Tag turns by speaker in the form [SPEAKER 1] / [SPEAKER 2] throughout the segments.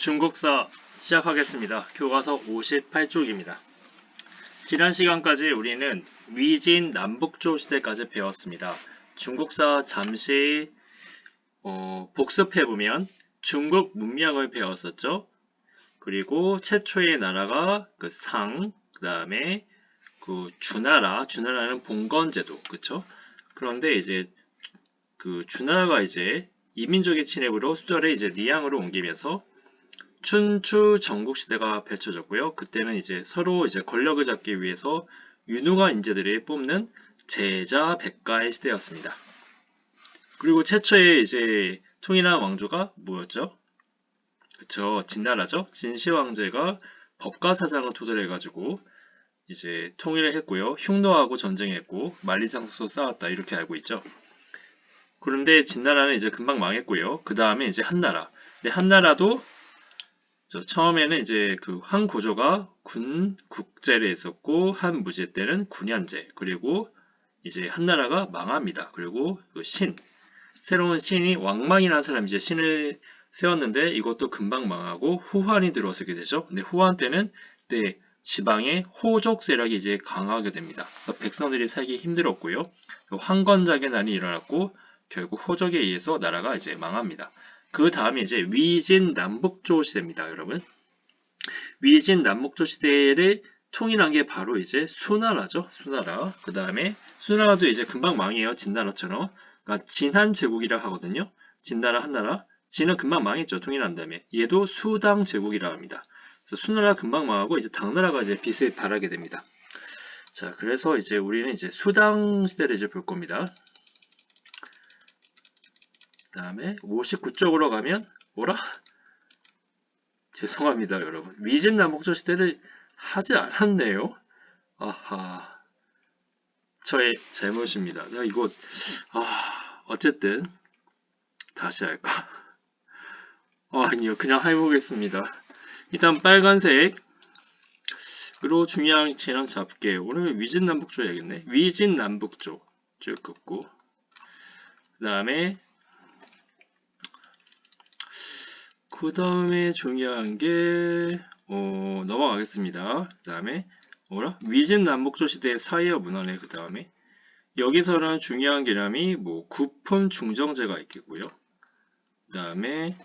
[SPEAKER 1] 중국사 시작하겠습니다. 교과서 58쪽입니다. 지난 시간까지 우리는 위진 남북조 시대까지 배웠습니다. 중국사 잠시 복습해보면 중국 문명을 배웠었죠. 그리고 최초의 나라가 그 상, 그 다음에 그 주나라는 봉건제도, 그쵸? 그런데 이제 그 주나라가 이제 이민족의 침입으로 수도를 이제 니양으로 옮기면서 춘추 전국시대가 펼쳐졌고요. 그때는 이제 서로 이제 권력을 잡기 위해서 유능한 인재들이 뽑는 제자 백가의 시대였습니다. 그리고 최초의 이제 통일한 왕조가 뭐였죠? 그쵸, 진나라죠. 진시황제가 법가사장을 토대로 해가지고 이제 통일을 했고요. 흉노하고 전쟁했고 만리장성도 쌓았다 이렇게 알고 있죠. 그런데 진나라는 이제 금방 망했고요. 그 다음에 이제 한나라. 근데 한나라도 처음에는 이제 그 한고조가 군국제를 했었고 한무제 때는 군현제, 그리고 이제 한나라가 망합니다. 그리고 그 새로운 신이 왕망이라는 사람이 이제 신을 세웠는데 이것도 금방 망하고 후한이 들어서게 되죠. 근데 후한 때는 지방의 호족 세력이 이제 강하게 됩니다. 그래서 백성들이 살기 힘들었고요. 황건작의 난이 일어났고 결국 호족에 의해서 나라가 이제 망합니다. 그 다음에 이제 위진 남북조 시대입니다, 여러분. 위진 남북조 시대를 통일한 게 바로 이제 수나라죠, 수나라. 그 다음에 수나라도 이제 금방 망해요, 진나라처럼. 그러니까 진한 제국이라 하거든요. 진나라, 한나라. 진은 금방 망했죠, 통일한 다음에. 얘도 수당 제국이라 합니다. 그래서 수나라 금방 망하고 이제 당나라가 이제 빛을 발하게 됩니다. 자, 그래서 이제 우리는 이제 수당 시대를 이제 볼 겁니다. 그 다음에 59쪽으로 가면 뭐라? 죄송합니다, 여러분. 위진 남북조 시대를 하지 않았네요. 아하, 저의 잘못입니다. 이거 어쨌든 다시 할까? 아니요, 그냥 해보겠습니다. 일단 빨간색으로 중요한 재량 잡게. 오늘 위진 남북조 해야겠네. 위진 남북조 쭉 긋고, 그 다음에 중요한 게 넘어가겠습니다. 그 다음에 위진 남북조 시대의 사이어 문화네. 그 다음에 여기서는 중요한 개념이 구품 중정제가 있겠고요. 그 다음에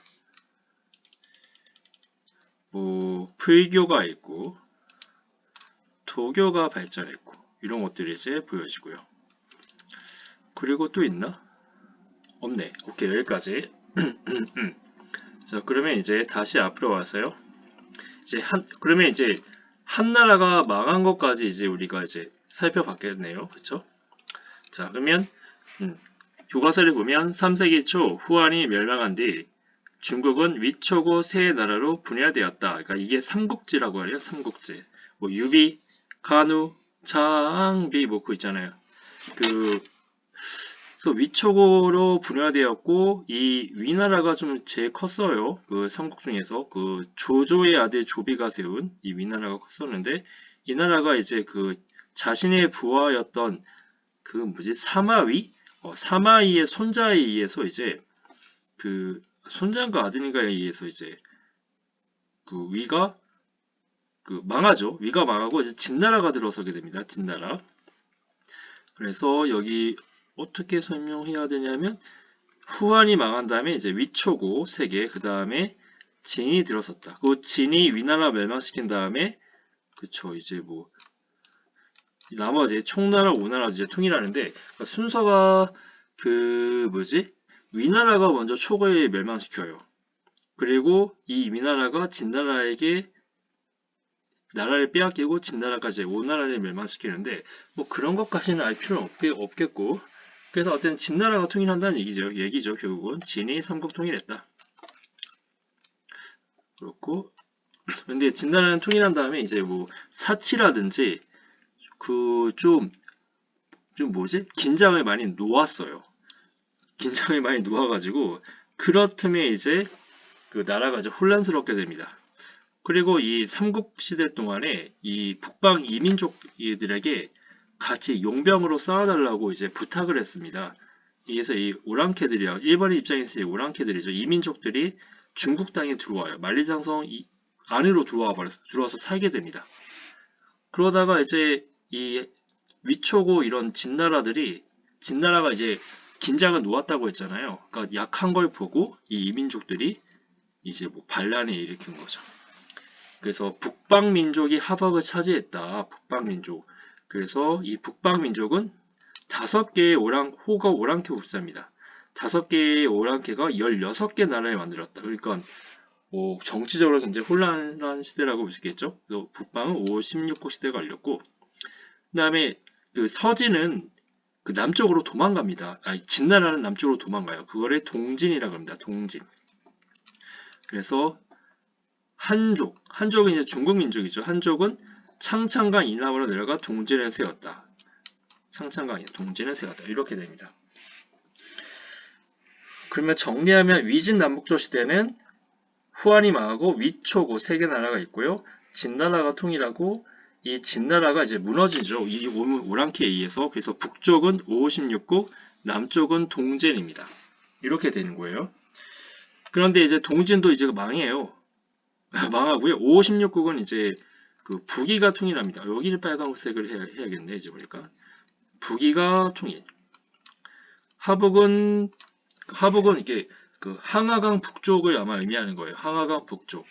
[SPEAKER 1] 불교가 있고 도교가 발전했고 이런 것들이 이제 보여지고요. 그리고 또 있나? 없네. 오케이, 여기까지. 자, 그러면 이제 다시 앞으로 와서요. 그러면 이제 한나라가 망한 것까지 이제 우리가 이제 살펴봤겠네요. 그쵸? 자, 그러면 교과서를 보면 3세기 초 후한이 멸망한 뒤 중국은 위초고 세 나라로 분야되었다. 그러니까 이게 삼국지라고 하래요. 삼국지. 유비, 간우, 장비 그거 있잖아요. 그래서 위초고로 분야되었고 이 위나라가 좀 제일 컸어요. 그 삼국 중에서 그 조조의 아들 조비가 세운 이 위나라가 컸었는데 이 나라가 이제 그 자신의 부하였던 사마위? 사마위의 손자에 의해서 이제 그 손자인가 아들인가에 의해서 이제 그 위가 망하죠. 위가 망하고 이제 진나라가 들어서게 됩니다. 진나라. 그래서 여기 어떻게 설명해야 되냐면 후한이 망한 다음에 이제 위초고 세 개, 그 다음에 진이 들어섰다. 그 진이 위나라 멸망시킨 다음에 그쵸, 이제 나머지 총나라, 오나라 이제 통일하는데 그러니까 순서가 위나라가 먼저 초고에 멸망시켜요. 그리고 이 위나라가 진나라에게 나라를 빼앗기고 진나라까지 오나라를 멸망시키는데 그런 것까지는 알 필요는 없겠고, 그래서 어쨌든 진나라가 통일한다는 얘기죠. 결국은 진이 삼국 통일했다. 그렇고, 근데 진나라는 통일한 다음에 이제 사치라든지 긴장을 많이 놓았어요. 긴장을 많이 놓아가지고 그렇다면 이제 그 나라가 이제 혼란스럽게 됩니다. 그리고 이 삼국시대 동안에 이 북방 이민족들에게 같이 용병으로 싸워달라고 이제 부탁을 했습니다. 그래서 이 오랑캐들이요, 일본의 입장에서 오랑캐들이죠. 이민족들이 중국 땅에 들어와요. 만리장성 안으로 들어와서 살게 됩니다. 그러다가 이제 이 위초고 이런 진나라가 이제 긴장을 놓았다고 했잖아요. 그러니까 약한 걸 보고 이 이민족들이 이제 뭐 반란을 일으킨 거죠. 그래서 북방민족이 하박을 차지했다. 북방민족. 그래서 이 북방민족은 5개의 호가 오랑캐 국사입니다. 5개의 오랑캐가 16개 나라를 만들었다. 그러니까 뭐 정치적으로 굉장히 혼란한 시대라고 볼 수 있겠죠. 그래서 북방은 16국 시대가 열렸고, 그 다음에 그 서진은 그 남쪽으로 도망갑니다. 진나라는 남쪽으로 도망가요. 그거를 동진이라고 합니다. 동진. 그래서 한족은 이제 중국 민족이죠. 한족은 창창강 이남으로 내려가 동진을 세웠다. 창창강 동진을 세웠다. 이렇게 됩니다. 그러면 정리하면 위진 남북조 시대는 후한이 망하고 위초고 3개 나라가 있고요. 진나라가 통일하고 이 진나라가 이제 무너지죠. 이 오랑캐에 의해서. 그래서 북쪽은 556국, 남쪽은 동진입니다. 이렇게 되는 거예요. 그런데 이제 동진도 이제 망해요. 망하고요. 556국은 이제 그 북이가 통일합니다. 여기를 빨간색을 해야겠네. 이제 보니까 북이가 통일. 하북은 이게 그 항하강 북쪽을 아마 의미하는 거예요. 항하강 북쪽.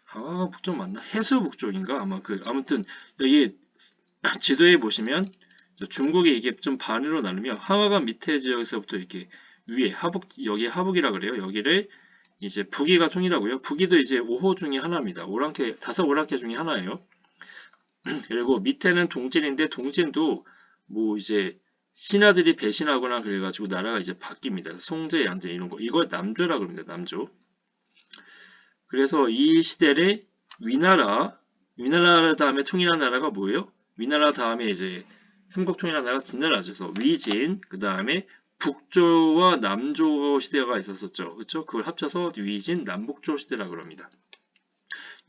[SPEAKER 1] 항하강 북쪽 맞나? 해수 북쪽인가? 아마 아무튼 여기 지도에 보시면 중국이 이게 좀 반으로 나누면 항하강 밑에 지역에서부터 이렇게 위에 여기 하북이라 그래요. 여기를 이제 북이가 통일하고요. 북이도 이제 5호 중에 하나입니다. 5랑캐 중에 하나예요. 그리고 밑에는 동진인데 동진도 뭐 이제 신하들이 배신하거나 그래가지고 나라가 이제 바뀝니다. 송제, 양제 이런 거. 이걸 남조라고 합니다. 남조. 그래서 이 시대를 위나라 다음에 통일한 나라가 뭐예요? 위나라 다음에 이제 삼국 통일한 나라가 진나라죠. 그래서 위진, 그 다음에 북조와 남조 시대가 있었었죠. 그렇죠? 그걸 합쳐서 위진, 남북조 시대라고 합니다.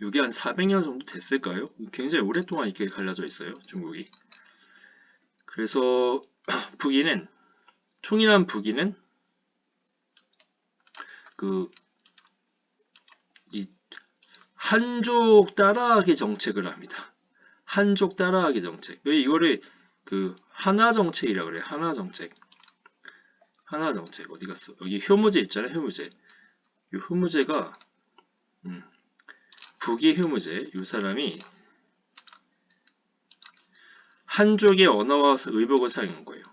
[SPEAKER 1] 이게 한 400년 정도 됐을까요? 굉장히 오랫동안 이렇게 갈라져 있어요. 중국이. 그래서 통일한 북이는 이 한족 따라하기 정책을 합니다. 한족 따라하기 정책. 이거를 하나 정책이라고 그래요. 하나 정책. 하나 정책 어디 갔어? 여기 효무제 있잖아요. 효무제. 이 효무제가 북이 효무제. 이 사람이 한족의 언어와 의복을 사용한 거예요.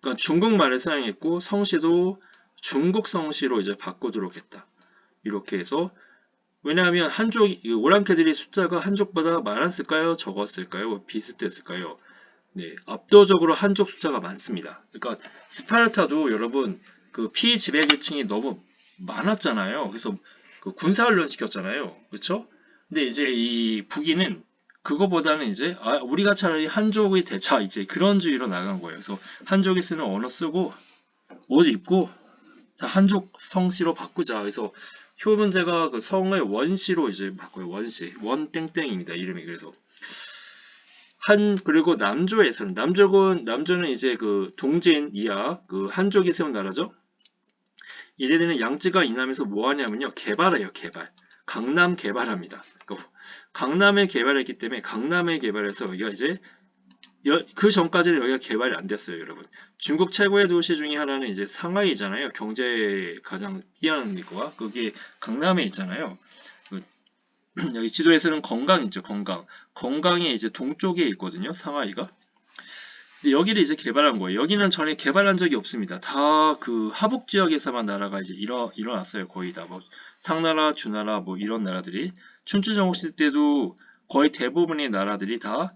[SPEAKER 1] 그러니까 중국말을 사용했고 성씨도 중국 성씨로 이제 바꾸도록 했다. 이렇게 해서 왜냐하면 오랑캐들이 숫자가 한족보다 많았을까요? 적었을까요? 비슷했을까요? 네, 압도적으로 한족 숫자가 많습니다. 그러니까 스파르타도 여러분 그 피지배계층이 너무 많았잖아요. 그래서 군사훈련 시켰잖아요. 그렇죠? 근데 이제 이 북이는 그거보다는 이제 우리가 차라리 한족의 대차 이제 그런 주의로 나간 거예요. 그래서 한족이 쓰는 언어 쓰고 옷 입고 다 한족 성씨로 바꾸자. 그래서 효문제가 그 성을 원시로 이제 바꿔요. 원시 원땡땡입니다. 이름이. 그래서 그리고 남조는 이제 그 동진 이하 그 한족이 세운 나라죠. 이래되는 양쯔가 이남에서 뭐 하냐면요. 개발해요. 강남 개발합니다. 강남을 개발했기 때문에 강남을 개발해서 여기가 이제 그 전까지는 여기가 개발이 안 됐어요, 여러분. 중국 최고의 도시 중에 하나는 이제 상하이잖아요. 경제 가장 뛰어난 데가 그게 강남에 있잖아요. 여기 지도에서는 건강 있죠, 건강이 이제 동쪽에 있거든요, 상하이가. 근데 여기를 이제 개발한 거예요. 여기는 전에 개발한 적이 없습니다. 다 그 하북 지역에서만 나라가 이제 일어났어요, 거의 다. 뭐 상나라, 주나라, 뭐 이런 나라들이 춘추전국 시대 때도 거의 대부분의 나라들이 다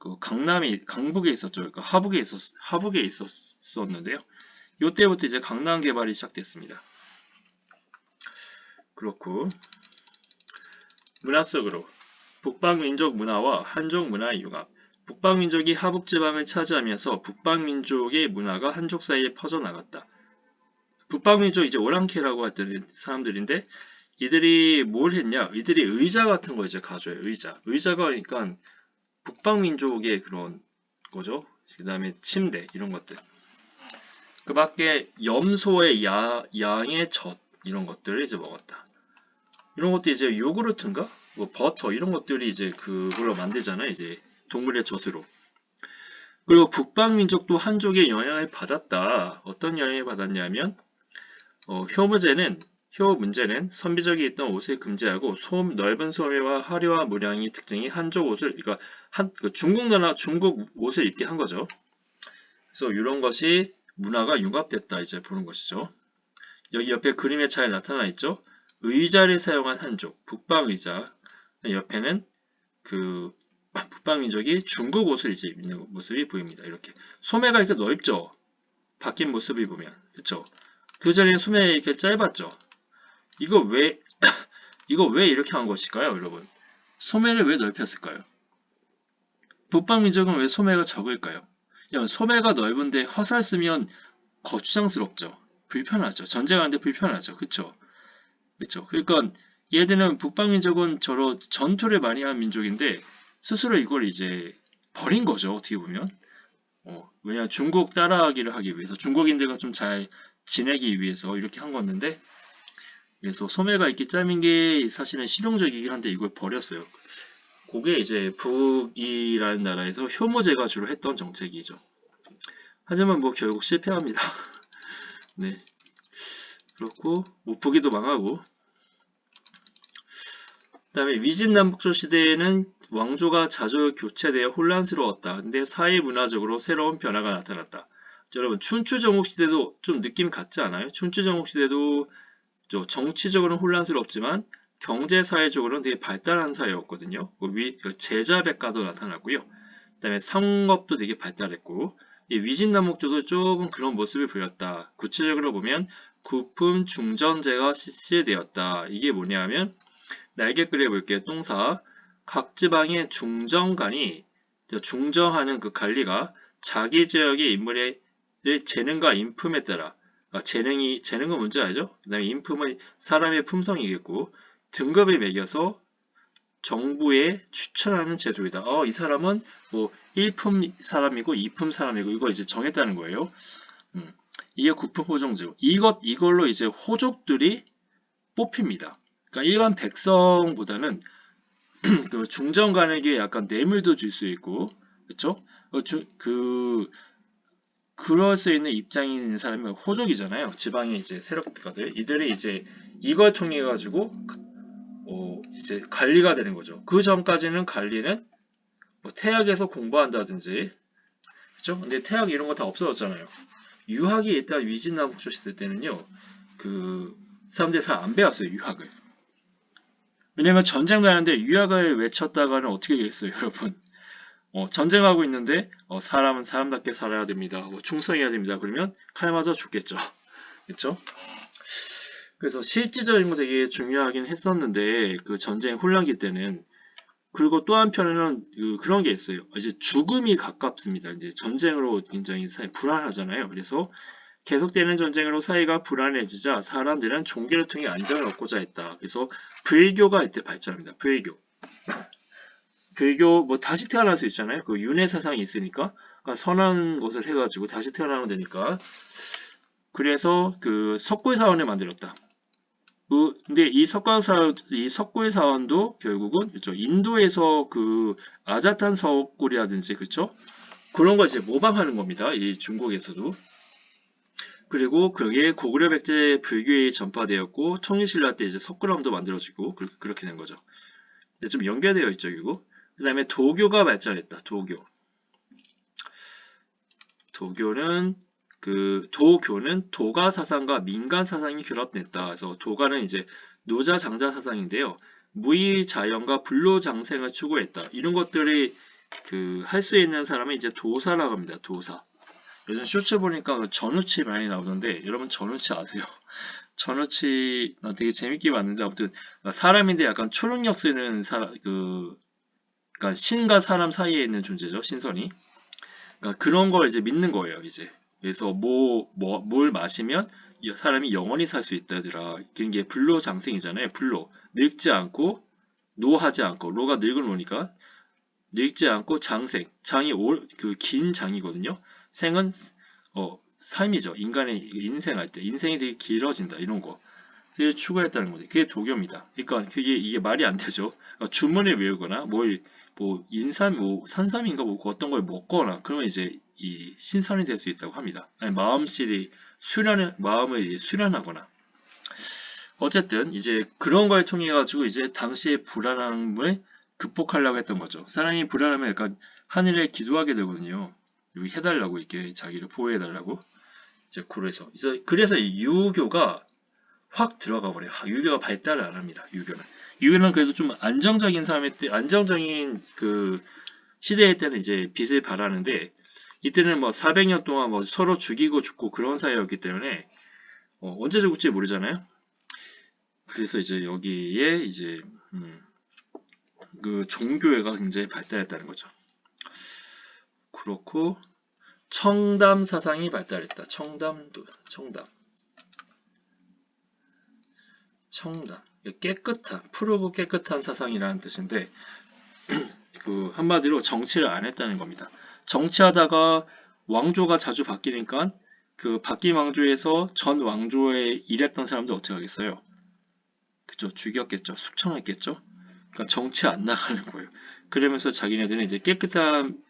[SPEAKER 1] 그 강북에 있었죠. 그러니까 하북에 있었는데요. 이때부터 이제 강남 개발이 시작됐습니다. 그렇고 문화 속으로 북방민족 문화와 한족 문화의 융합. 북방민족이 하북지방을 차지하면서 북방민족의 문화가 한족 사이에 퍼져나갔다. 북방민족 이제 오랑캐라고 했던 사람들인데 이들이 뭘 했냐? 이들이 의자 같은 거 이제 가져요. 의자가 그러니까 북방민족의 그런 거죠. 그 다음에 침대 이런 것들. 그 밖에 염소의 양의 젖 이런 것들을 이제 먹었다. 이런 것도 이제 요구르트인가? 뭐 버터 이런 것들이 이제 그걸로 만들잖아요. 이제 동물의 젖으로. 그리고 북방 민족도 한족의 영향을 받았다. 어떤 영향을 받았냐면 효 문제는 선비적이 있던 옷을 금지하고 넓은 소매와 화려한 무량이 특징이 한족 옷을 그러니까 중국 옷을 입게 한 거죠. 그래서 이런 것이 문화가 융합됐다 이제 보는 것이죠. 여기 옆에 그림에 잘 나타나 있죠. 의자를 사용한 한족, 북방 의자. 옆에는 그 북방 민족이 중국 옷을 이제 입는 모습이 보입니다. 이렇게 소매가 이렇게 넓죠. 바뀐 모습을 보면 그렇죠. 그 전에 소매 이렇게 짧았죠. 이거 왜 이거 왜 이렇게 한 것일까요, 여러분? 소매를 왜 넓혔을까요? 북방 민족은 왜 소매가 적을까요? 소매가 넓은데 화살 쓰면 거추장스럽죠. 불편하죠. 전쟁하는데 불편하죠. 그쵸? 그쵸? 그러니까 얘들은 북방 민족은 저로 전투를 많이 하는 민족인데 스스로 이걸 이제 버린 거죠. 어떻게 보면. 왜냐면 중국 따라하기를 하기 위해서 중국인들과 좀 잘 지내기 위해서 이렇게 한 거였는데 그래서 소매가 이렇게 짧은 게 사실은 실용적이긴 한데 이걸 버렸어요. 그게 이제 북이라는 나라에서 효모제가 주로 했던 정책이죠. 하지만 뭐 결국 실패합니다. 네, 그렇고 뭐 북이도 망하고. 그다음에 위진남북조 시대에는 왕조가 자주 교체되어 혼란스러웠다. 근데 사회 문화적으로 새로운 변화가 나타났다. 여러분 춘추전국 시대도 좀 느낌 같지 않아요? 춘추전국 시대도 정치적으로는 혼란스럽지만 경제 사회적으로는 되게 발달한 사회였거든요. 제자백가도 나타났고요. 그다음에 상업도 되게 발달했고 위진남북조도 조금 그런 모습을 보였다. 구체적으로 보면 구품 중전제가 실시되었다. 이게 뭐냐면 날개 그려볼게요. 동사 각 지방의 중정관이 중정하는 그 관리가 자기 지역의 인물의 재능과 인품에 따라 재능은 뭔지 알죠? 그 다음에 인품은 사람의 품성이겠고 등급을 매겨서 정부에 추천하는 제도이다. 이 사람은 뭐 1품 사람이고 2품 사람이고 이거 이제 정했다는 거예요. 이게 구품 호정제고 이걸로 이제 호족들이 뽑힙니다. 그러니까 일반 백성보다는 그 중정관에게 약간 뇌물도 줄 수 있고, 그렇죠? 그럴 수 있는 입장인 사람이 호족이잖아요. 지방의 이제 세력가들 이들이 이제 이걸 통해 가지고 이제 관리가 되는 거죠. 그 전까지는 관리는 뭐 태학에서 공부한다든지, 그렇죠? 근데 태학 이런 거 다 없어졌잖아요. 유학이 일단 위진남북조 시대 때는요, 그 사람들이 잘 안 배웠어요, 유학을. 왜냐면 전쟁 나는데 유학을 외쳤다가는 어떻게 되겠어요, 여러분? 전쟁하고 있는데 사람은 사람답게 살아야 됩니다. 충성해야 됩니다. 그러면 칼 맞아 죽겠죠. 그렇죠? 그래서 실질적인 거 되게 중요하긴 했었는데 그 전쟁 혼란기 때는 그리고 또 한편에는 그런 게 있어요. 이제 죽음이 가깝습니다. 이제 전쟁으로 굉장히 불안하잖아요. 그래서 계속되는 전쟁으로 사회가 불안해지자 사람들은 종교를 통해 안정을 얻고자 했다. 그래서 불교가 이때 발전합니다. 불교 뭐 다시 태어날 수 있잖아요. 그 윤회 사상이 있으니까 그러니까 선한 것을 해가지고 다시 태어나면 되니까. 그래서 그 석굴 사원을 만들었다. 근데 이 석굴 사원도 결국은 그렇죠. 인도에서 그 아자탄 석굴이라든지 그렇죠. 그런 걸 이제 모방하는 겁니다. 이 중국에서도. 그리고 그게 고구려 백제 불교에 전파되었고 청리신라 때 이제 석굴암도 만들어지고 그렇게 된 거죠. 근데 좀 연결되어 있죠, 이거. 그 다음에 도교가 발전했다. 도교는 도가 사상과 민간 사상이 결합됐다. 그래서 도가는 이제 노자 장자 사상인데요. 무의 자연과 불로장생을 추구했다. 이런 것들이 할 수 있는 사람은 이제 도사라고 합니다. 도사. 요즘 쇼츠 보니까 전우치 많이 나오던데 여러분 전우치 아세요? 전우치 되게 재밌게 봤는데 아무튼 사람인데 약간 초능력 쓰는 그러니까 신과 사람 사이에 있는 존재죠. 신선이. 그러니까 그런 걸 이제 믿는 거예요. 이제. 그래서 뭘 마시면 사람이 영원히 살 수 있다 얘들아. 이게 불로장생이잖아요. 불로. 늙지 않고 노하지 않고 로가 늙은 로니까 늙지 않고 장생. 장이 긴 장이거든요. 생은 삶이죠. 인간의 인생할 때 인생이 되게 길어진다. 이런 거. 추구했다는 거죠. 그게 도교입니다. 그러니까 이게 말이 안 되죠. 주문을 외우거나 뭐 인삼 뭐 산삼인가 뭐 어떤 걸 먹거나 그러면 이제 이 신선이 될 수 있다고 합니다. 아니, 마음을 이제 수련하거나 어쨌든 이제 그런 걸 통해 가지고 이제 당시의 불안함을 극복하려고 했던 거죠. 사람이 불안하면 약간 하늘에 기도하게 되거든요. 여기 해달라고 이렇게 자기를 보호해달라고. 이제 그래서 이 유교가 확 들어가 버려요. 유교가 발달을 안 합니다. 유교는 그래도 좀 안정적인 그 시대일 때는 이제 빛을 발하는데 이때는 뭐 400년 동안 뭐 서로 죽이고 죽고 그런 사이였기 때문에 언제 죽을지 모르잖아요. 그래서 이제 여기에 이제 그 종교회가 굉장히 발달했다는 거죠. 그렇고 청담 사상이 발달했다. 청담. 깨끗한, 푸르고 깨끗한 사상이라는 뜻인데 그 한마디로 정치를 안 했다는 겁니다. 정치하다가 왕조가 자주 바뀌니까 그 바뀐 왕조에서 전 왕조에 일했던 사람들 어떻게 하겠어요? 그죠? 죽였겠죠. 숙청했겠죠. 그러니까 정치 안 나가는 거예요. 그러면서 자기네들은 이제 깨끗한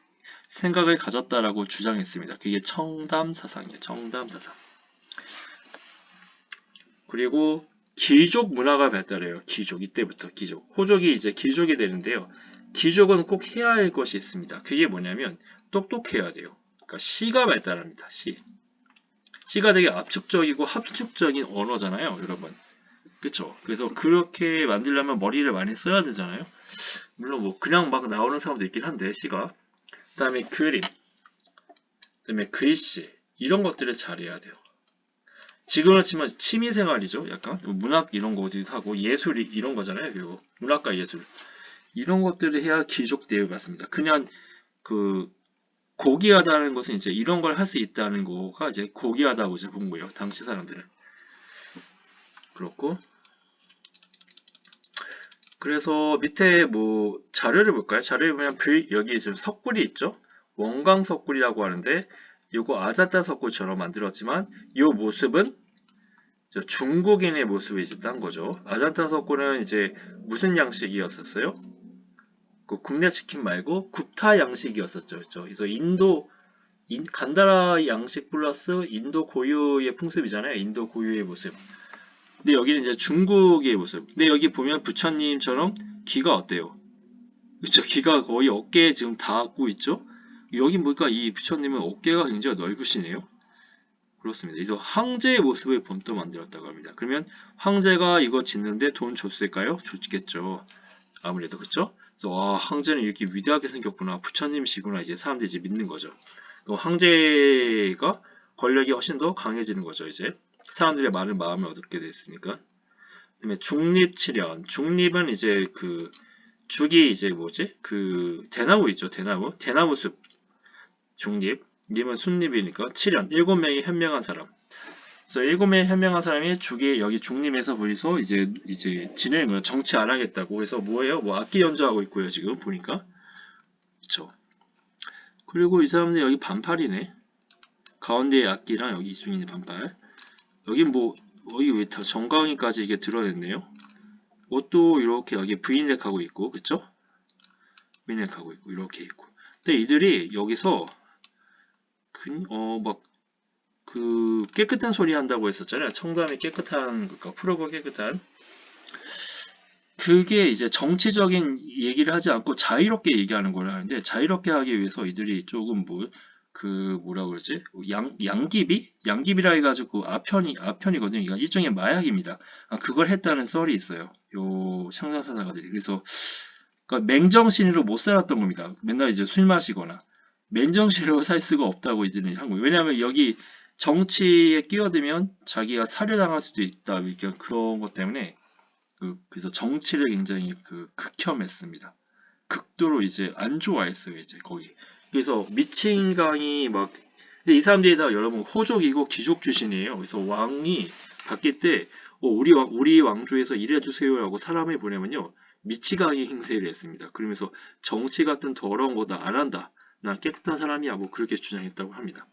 [SPEAKER 1] 생각을 가졌다라고 주장했습니다. 그게 청담 사상이에요. 청담 사상. 그리고 귀족 문화가 발달해요. 이때부터 귀족. 호족이 이제 귀족이 되는데요. 귀족은 꼭 해야 할 것이 있습니다. 그게 뭐냐면 똑똑해야 돼요. 그러니까 시가 발달합니다. 시가 되게 압축적이고 합축적인 언어잖아요, 여러분. 그쵸? 그래서 그렇게 만들려면 머리를 많이 써야 되잖아요. 물론 뭐 그냥 막 나오는 사람도 있긴 한데 시가. 그다음에 그림, 그다음에 글씨 이런 것들을 잘해야 돼요. 지금은 치면 취미생활이죠. 약간 문학 이런 거 어디서 하고 예술이 이런 거잖아요. 그리고 문학과 예술 이런 것들을 해야 귀족 대우 받습니다. 그냥 그 고귀하다는 것은 이제 이런 걸 할 수 있다는 거가 이제 고귀하다고 이제 본 거예요. 당시 사람들은. 그렇고 그래서 밑에 뭐 자료를 볼까요? 자료를 보면 여기 지금 석굴이 있죠? 원광 석굴이라고 하는데 요거 아자타 석굴처럼 만들었지만 이 모습은 중국인의 모습을 이제 딴 거죠. 아자타 석굴은 이제 무슨 양식이었었어요? 그 국내 치킨 말고 굽타 양식이었었죠. 그렇죠? 그래서 간다라 양식 플러스 인도 고유의 풍습이잖아요. 인도 고유의 모습. 근데 여기는 이제 중국의 모습. 근데 여기 보면 부처님처럼 귀가 어때요? 그쵸? 귀가 거의 어깨에 지금 닿고 있죠? 여기 보니까 이 부처님은 어깨가 굉장히 넓으시네요. 그렇습니다. 그래서 황제의 모습을 본떠 만들었다고 합니다. 그러면 황제가 이거 짓는데 돈 줬을까요? 줬겠죠. 아무래도 그쵸? 그래서 와, 황제는 이렇게 위대하게 생겼구나. 부처님이시구나. 이제 사람들이 이제 믿는 거죠. 황제가 권력이 훨씬 더 강해지는 거죠. 이제 사람들의 많은 마음을 얻게 됐으니까. 그다음에 중립칠연. 중립은 이제 그 죽이 이제 뭐지? 그 대나무 있죠. 대나무숲. 중립. 님은 순립이니까 7연. 7명이 현명한 사람. 그래서 7명이 현명한 사람이 여기 중립에서 보이서 이제 지내는 거예요. 정치 안 하겠다고. 그래서 뭐예요? 뭐 악기 연주하고 있고요. 지금 보니까. 그쵸. 그리고 이 사람들 여기 반팔이네. 가운데에 악기랑 여기 이중에 있는 반팔. 여기 뭐 여기 왜 다 정강이까지 이게 드러냈네요. 옷도 이렇게 여기 브이넥 하고 있고, 그쵸? 브이넥 하고 있고 이렇게 있고. 근데 이들이 여기서 막 그 깨끗한 소리 한다고 했었잖아요. 청담이 깨끗한, 그러니까 푸르고 깨끗한. 그게 이제 정치적인 얘기를 하지 않고 자유롭게 얘기하는 걸 하는데 자유롭게 하기 위해서 이들이 조금 뭐라 그러지? 양귀비라 해가지고 아편이거든요. 이거 일종의 마약입니다. 그걸 했다는 썰이 있어요. 요 상상사자가들이. 그래서 그러니까 맹정신으로 못 살았던 겁니다. 맨날 이제 술 마시거나 맨정신으로 살 수가 없다고 이들은 한 거예요. 왜냐하면 여기 정치에 끼어들면 자기가 살해당할 수도 있다. 이렇게 그런 것 때문에 그래서 정치를 굉장히 극혐했습니다. 극도로 이제 안 좋아했어요. 이제 거기. 그래서 미친 강이 막 근데 이 사람들이 다 여러분 호족이고 귀족 출신이에요. 그래서 왕이 바뀔 때 우리 왕조에서 일해주세요라고 사람을 보내면요 미치광이 행세를 했습니다. 그러면서 정치 같은 더러운 거 나 안 한다. 난 깨끗한 사람이야. 뭐 그렇게 주장했다고 합니다.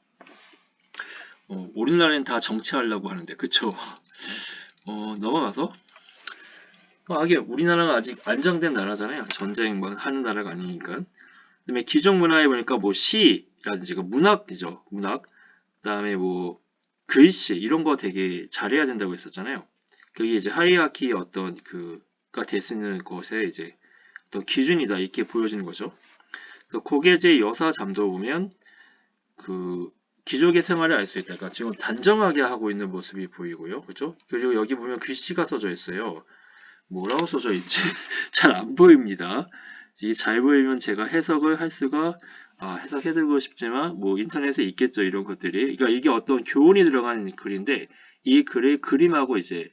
[SPEAKER 1] 우리나라는 다 정치하려고 하는데 그쵸? 넘어가서 하긴 우리나라가 아직 안정된 나라잖아요. 전쟁 뭐 하는 나라가 아니니까. 그다음에 기존 문화에 보니까 뭐 시라든지 그 문학이죠. 문학. 그다음에 뭐 글씨 이런 거 되게 잘해야 된다고 했었잖아요. 그게 이제 하이라키의 어떤 그가 될 수 있는 것에 이제 어떤 기준이다 이렇게 보여지는 거죠. 그래서 고계제 여사 잠도 보면 그 귀족의 생활을 알 수 있다. 그러니까 지금 단정하게 하고 있는 모습이 보이고요. 그죠? 그리고 여기 보면 글씨가 써져 있어요. 뭐라고 써져 있지? 잘 안 보입니다. 이게 잘 보이면 제가 해석을 할 수가 해석해드리고 싶지만 뭐 인터넷에 있겠죠 이런 것들이. 그러니까 이게 어떤 교훈이 들어간 글인데 이 글을 그림하고 이제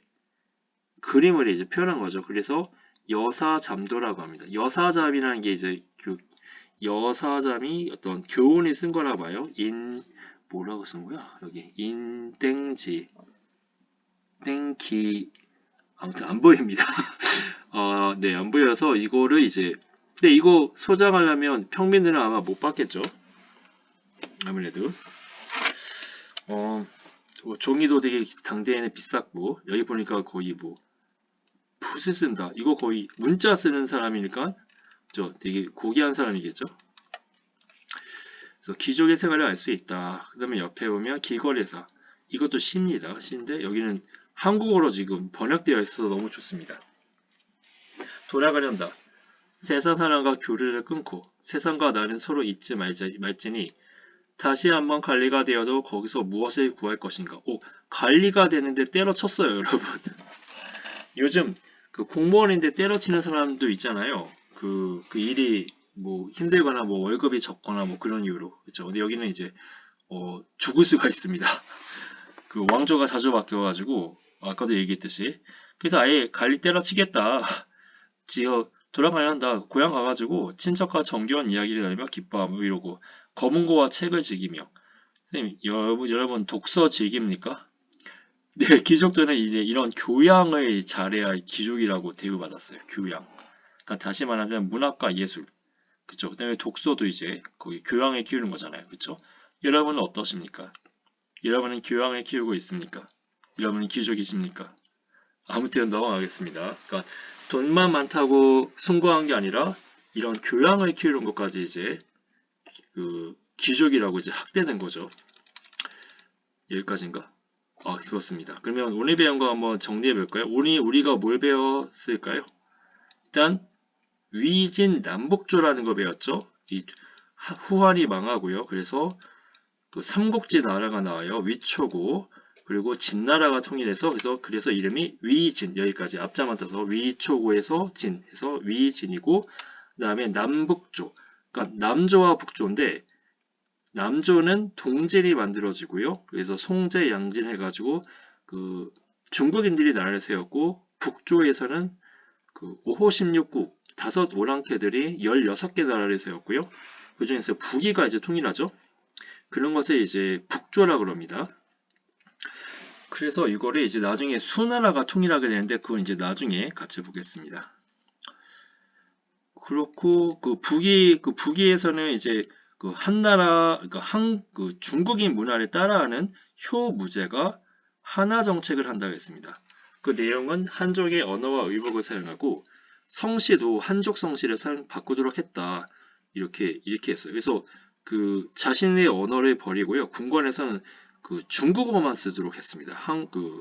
[SPEAKER 1] 그림을 이제 표현한 거죠. 그래서 여사잠도라고 합니다. 여사잠이라는 게 이제 그 여사잠이 어떤 교훈이 쓴 거라 봐요. 뭐라고 쓴 거야? 여기 인땡지 땡기 아무튼 안 보입니다. 네, 안 보여서 이거를 이제 근데 이거 소장하려면 평민들은 아마 못 받겠죠. 아무래도 뭐 종이도 되게 당대에는 비쌌고 여기 보니까 거의 뭐 붓을 쓴다. 이거 거의 문자 쓰는 사람이니까 되게 고귀한 사람이겠죠. 그래서 귀족의 생활을 알 수 있다. 그 다음에 옆에 보면 길거래사. 이것도 시입니다. 시인데 여기는 한국어로 지금 번역되어 있어서 너무 좋습니다. 돌아가련다. 세상 사람과 교류를 끊고 세상과 나는 서로 잊지 말지니 다시 한번 관리가 되어도 거기서 무엇을 구할 것인가. 관리가 되는데 때려쳤어요, 여러분. 요즘 그 공무원인데 때려치는 사람도 있잖아요. 그 일이 뭐 힘들거나 뭐 월급이 적거나 뭐 그런 이유로. 그렇죠. 근데 여기는 이제 죽을 수가 있습니다. 그 왕조가 자주 바뀌어가지고 아까도 얘기했듯이 그래서 아예 관리 때려치겠다. 지어 돌아가야 한다. 고향 가가지고 친척과 정겨운 이야기를 나누며 기뻐하며 이러고 검은고와 책을 즐기며 선생님 여러분 독서 즐깁니까? 네, 귀족들은 이제 이런 교양을 잘해야 귀족이라고 대우받았어요. 교양. 그러니까 다시 말하면 문학과 예술. 그쵸? 그다음에 독서도 이제 거기 교양을 키우는 거잖아요. 그쵸? 여러분은 어떠십니까? 여러분은 교양을 키우고 있습니까? 여러분은 귀족이십니까? 아무튼 넘어가겠습니다. 그러니까 돈만 많다고 숭고한 게 아니라 이런 교양을 키우는 것까지 이제 그 귀족이라고 이제 학대된 거죠. 여기까지인가? 그렇습니다. 그러면 오늘 배운 거 한번 정리해 볼까요? 오늘 우리가 뭘 배웠을까요? 일단 위진 남북조라는 거 배웠죠. 이 후한이 망하고요. 그래서 그 삼국지 나라가 나와요. 위초고 그리고 진나라가 통일해서 그래서 이름이 위진 여기까지 앞자만 떠서 위초고에서 진해서 위진이고 그다음에 남북조 그러니까 남조와 북조인데 남조는 동질이 만들어지고요. 그래서 송제 양진 해가지고 그 중국인들이 나라를 세웠고 북조에서는 그 5호 16국 다섯 오랑캐들이 16개 나라를 세웠고요. 그 중에서 북위가 이제 통일하죠. 그런 것을 이제 북조라 그럽니다. 그래서 이거를 이제 나중에 수나라가 통일하게 되는데 그건 이제 나중에 같이 보겠습니다. 그렇고 그 북위에서는 이제 그 한나라 그 중국인 문화를 따라하는 효무제가 한화 정책을 한다고 했습니다. 그 내용은 한족의 언어와 의복을 사용하고 성씨도 한족 성씨를 바꾸도록 했다. 이렇게 했어요. 그래서 그 자신의 언어를 버리고요. 궁궐에서는 그 중국어만 쓰도록 했습니다.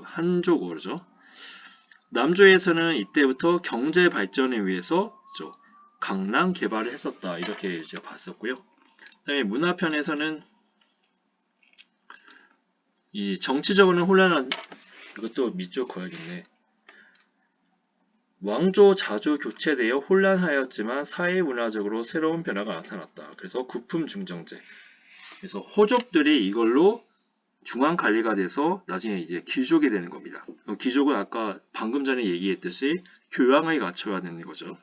[SPEAKER 1] 한족어죠. 남조에서는 이때부터 경제 발전을 위해서 강남 개발을 했었다. 이렇게 이제 봤었고요. 그다음에 문화편에서는 이 정치적으로는 혼란한 이것도 밑줄 그어야겠네. 왕조 자주 교체되어 혼란하였지만 사회문화적으로 새로운 변화가 나타났다. 그래서 구품중정제. 그래서 호족들이 이걸로 중앙관리가 돼서 나중에 이제 귀족이 되는 겁니다. 귀족은 아까 방금 전에 얘기했듯이 교양을 갖춰야 되는 거죠.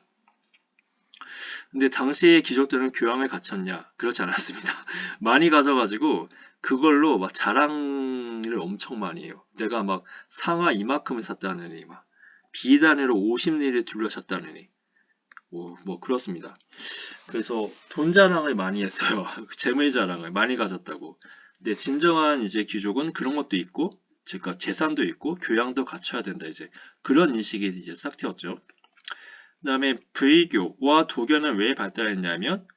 [SPEAKER 1] 근데 당시에 귀족들은 교양을 갖췄냐? 그렇지 않았습니다. 많이 가져가지고 그걸로 막 자랑을 엄청 많이 해요. 내가 막 상하 이만큼을 샀다느니 막 비단으로 50리를 둘러쳤다느니 뭐 그렇습니다. 그래서 돈 자랑을 많이 했어요. 재물 자랑을 많이 가졌다고. 근데 진정한 이제 귀족은 그런 것도 있고 즉 재산도 있고 교양도 갖춰야 된다. 이제 그런 인식이 이제 싹 튀었죠. 그 다음에 불교와 도교는 왜 발달했냐면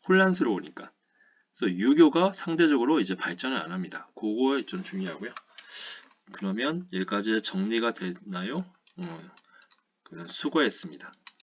[SPEAKER 1] 혼란스러우니까. 그래서 유교가 상대적으로 이제 발전을 안 합니다. 그거 좀 중요하고요. 그러면 여기까지 정리가 됐나요? 수고했습니다.